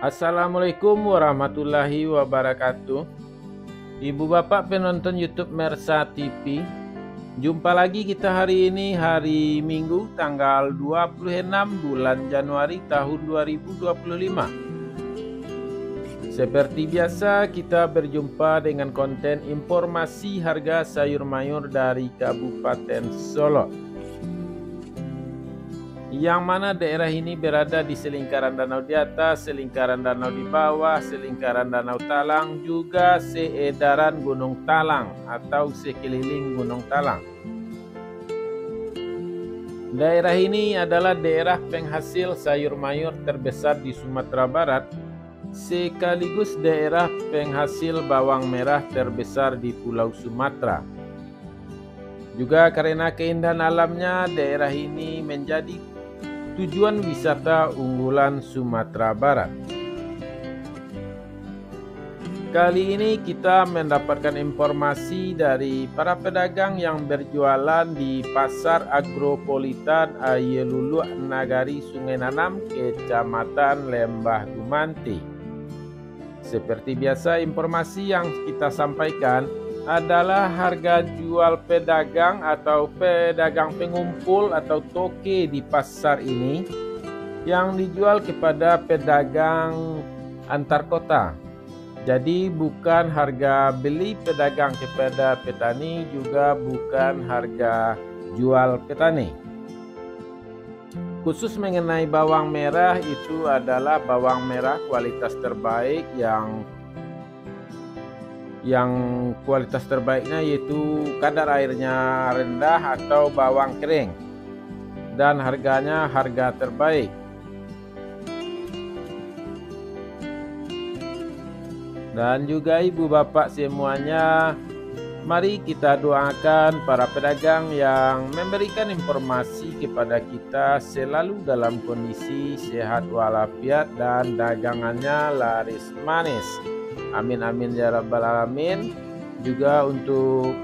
Assalamualaikum warahmatullahi wabarakatuh. Ibu bapak penonton YouTube Mersa TV, jumpa lagi kita hari ini, hari Minggu tanggal 26 bulan Januari tahun 2025. Seperti biasa kita berjumpa dengan konten informasi harga sayur mayur dari Kabupaten Solok, yang mana daerah ini berada di selingkaran danau di atas, selingkaran danau di bawah, selingkaran danau Talang, juga seedaran Gunung Talang atau sekeliling Gunung Talang. Daerah ini adalah daerah penghasil sayur mayur terbesar di Sumatera Barat, sekaligus daerah penghasil bawang merah terbesar di Pulau Sumatera. Juga karena keindahan alamnya, daerah ini menjadi tujuan wisata unggulan Sumatera Barat. Kali ini kita mendapatkan informasi dari para pedagang yang berjualan di Pasar Agropolitan Ayelulu Nagari Sungai Nanam, Kecamatan Lembah Gumanti. Seperti biasa, informasi yang kita sampaikan adalah harga jual pedagang atau pedagang pengumpul atau toke di pasar ini yang dijual kepada pedagang antar kota. Jadi bukan harga beli pedagang kepada petani, juga bukan harga jual petani. Khusus mengenai bawang merah, itu adalah bawang merah kualitas terbaik yang kualitas terbaiknya yaitu kadar airnya rendah atau bawang kering, dan harganya harga terbaik. Dan juga ibu bapak semuanya, mari kita doakan para pedagang yang memberikan informasi kepada kita selalu dalam kondisi sehat walafiat dan dagangannya laris manis. Amin amin ya rabbal alamin. Juga untuk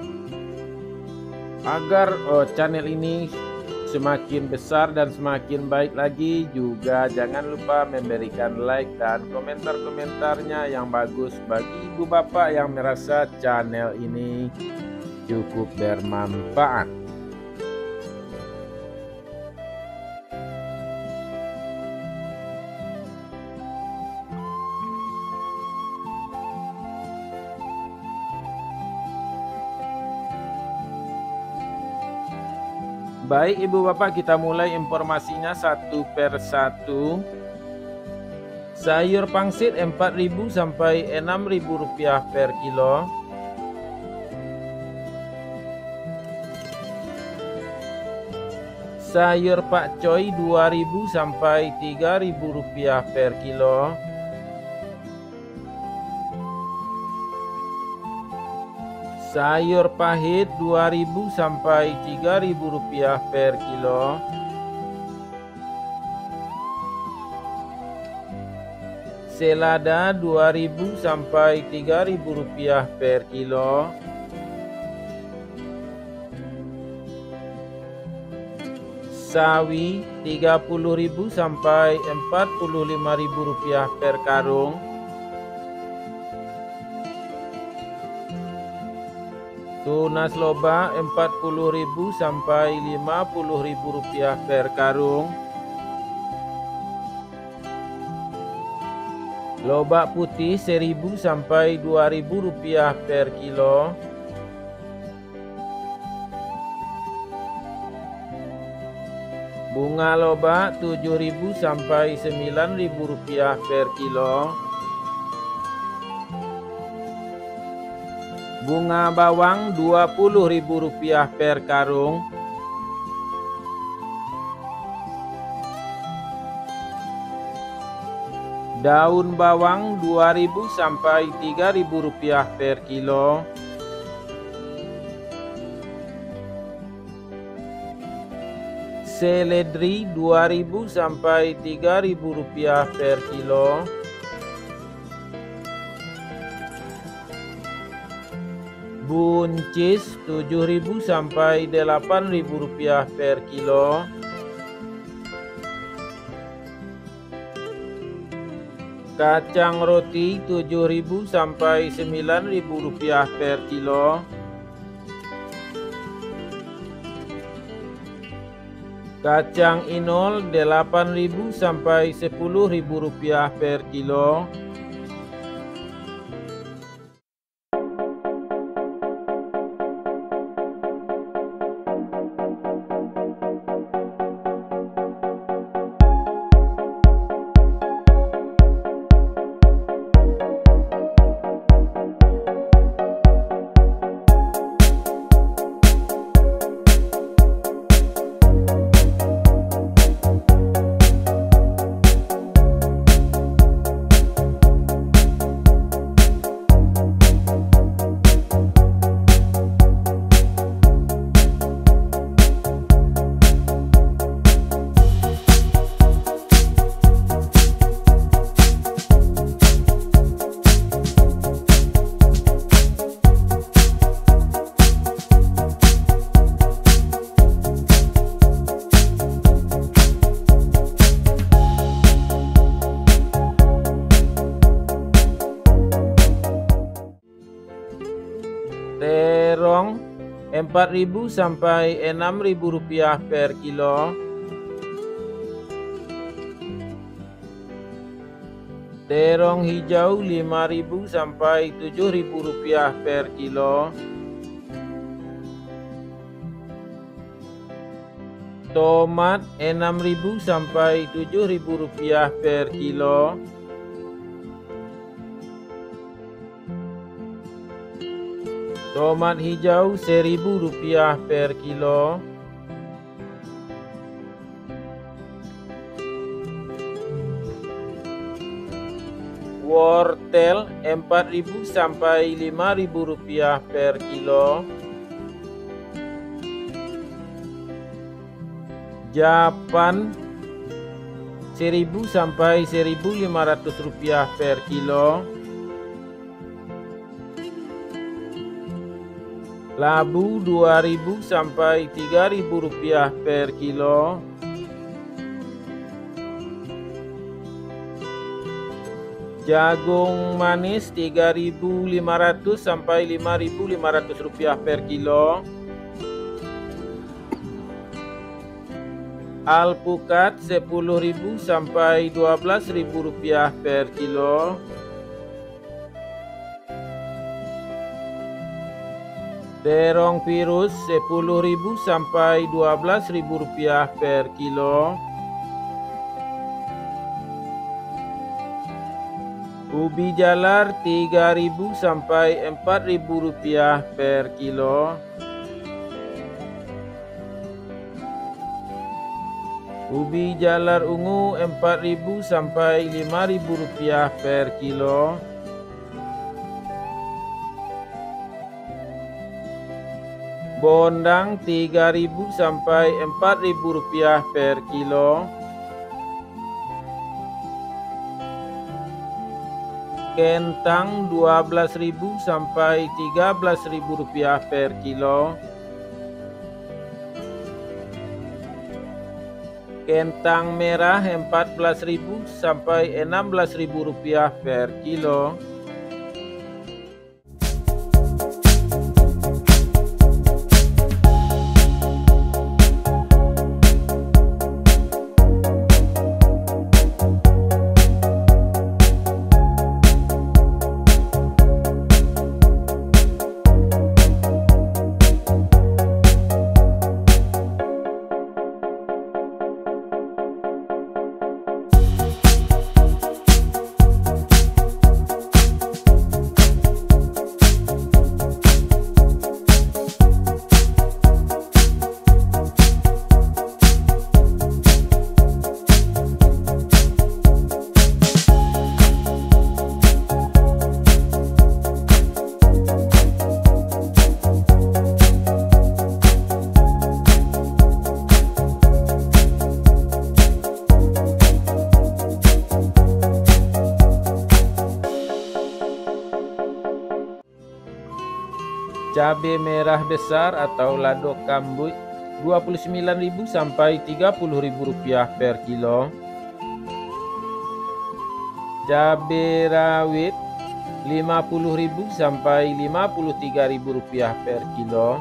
agar channel ini semakin besar dan semakin baik lagi, juga jangan lupa memberikan like dan komentar-komentarnya yang bagus bagi ibu bapak yang merasa channel ini cukup bermanfaat. Baik ibu bapak, kita mulai informasinya satu per satu. Sayur pangsit 4.000 sampai 6.000 rupiah per kilo. Sayur pakcoy 2.000 sampai 3.000 rupiah per kilo. Sayur pahit 2.000 sampai 3.000 rupiah per kilo. Selada 2.000 sampai 3.000 rupiah per kilo. Sawi 30.000 sampai 45.000 rupiah per karung. Tunas loba 40.000 sampai 50.000 rupiah per karung. Lobak putih 1.000 sampai 2.000 rupiah per kilo. Bunga lobak 7.000 sampai 9.000 rupiah per kilo. Bunga bawang 20.000 rupiah per karung. Daun bawang 2.000 sampai 3.000 rupiah per kilo. Seledri 2.000 sampai 3.000 rupiah per kilo. Buncis 7.000 sampai 8.000 rupiah per kilo. Kacang roti 7.000 sampai 9.000 rupiah per kilo. Kacang inol 8.000 sampai 10.000 rupiah per kilo. Terong 4.000 sampai 6.000 rupiah per kilo. Terong hijau 5.000 sampai 7.000 rupiah per kilo. Tomat 6.000 sampai 7.000 rupiah per kilo. Tomat hijau 1.000 rupiah per kilo. Wortel 4.000 sampai 5.000 rupiah per kilo. Japan 1.000 sampai 1.500 rupiah per kilo. Labu 2.000 sampai 3.000 rupiah per kilo. Jagung manis 3.500 sampai 5.500 rupiah per kilo. Alpukat 10.000 sampai 12.000 rupiah per kilo. Terong virus 10.000 sampai 12.000 rupiah per kilo. Ubi jalar 3.000 sampai 4.000 rupiah per kilo. Ubi jalar ungu 4.000 sampai 5.000 rupiah per kilo. Bondang 3.000 sampai 4.000 rupiah per kilo. Kentang 12.000 sampai 13.000 rupiah per kilo. Kentang merah 14.000 sampai 16.000 rupiah per kilo. Cabai merah besar atau lado kambuj 29.000 sampai 30.000 rupiah per kilo. Cabai rawit Rp50.000 sampai Rp53.000 per kilo.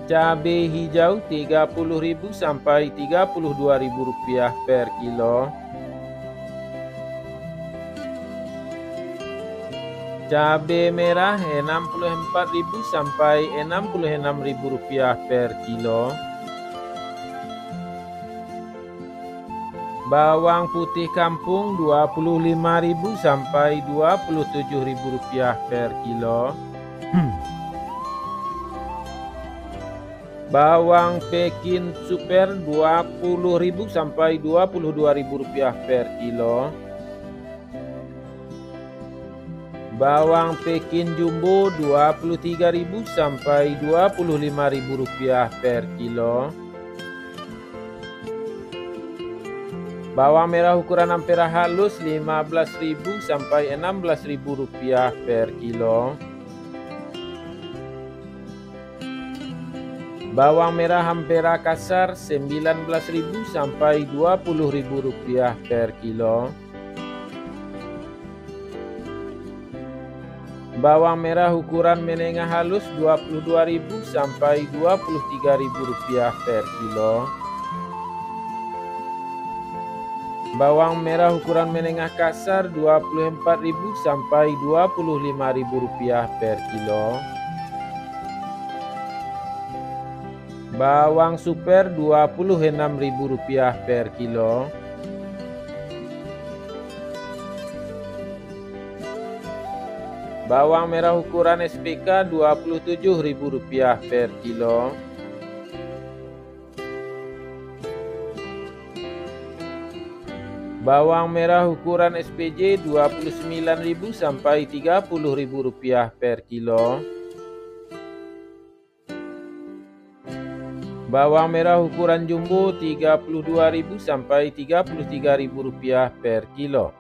Cabai hijau Rp30.000 sampai Rp32.000 per kilo. Cabai merah Rp64.000 sampai Rp66.000 per kilo. Bawang putih kampung Rp25.000 sampai Rp27.000 per kilo. Bawang Pekin super Rp20.000 sampai Rp22.000 per kilo. Bawang Pekin jumbo Rp23.000 sampai Rp25.000 per kilo. Bawang merah ukuran ampera halus Rp15.000 sampai Rp16.000 per kilo. Bawang merah ampera kasar Rp19.000 sampai Rp20.000 per kilo. Bawang merah ukuran menengah halus Rp22.000 sampai Rp23.000 per kilo. Bawang merah ukuran menengah kasar Rp24.000 sampai Rp25.000 per kilo. Bawang super Rp26.000 per kilo. Bawang merah ukuran SPK Rp27.000 per kilo. Bawang merah ukuran SPJ Rp29.000 sampai Rp30.000 per kilo. Bawang merah ukuran jumbo Rp32.000 sampai Rp33.000 per kilo.